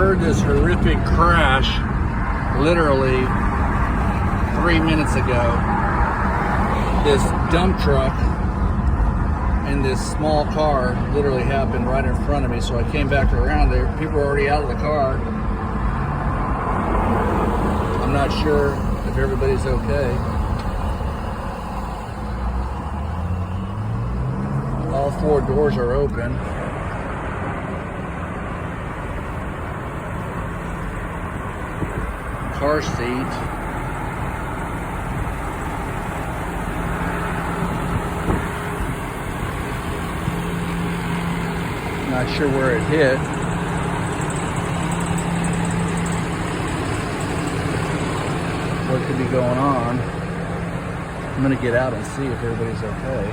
heard this horrific crash literally 3 minutes ago. This dump truck and this small car literally happened right in front of me, so I came back around there. People were already out of the car. I'm not sure if everybody's okay. All 4 doors are open. Car seat. Not sure where it hit. What could be going on? I'm gonna get out and see if everybody's okay.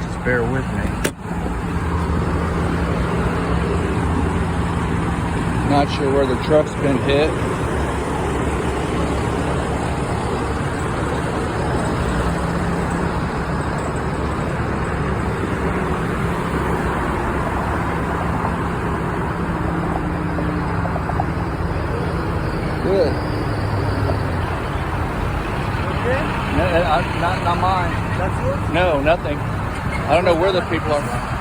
Just bear with me. Not sure where the truck's been hit. Good. Okay. No, not mine. That's yours? No, nothing. I don't know where the people are.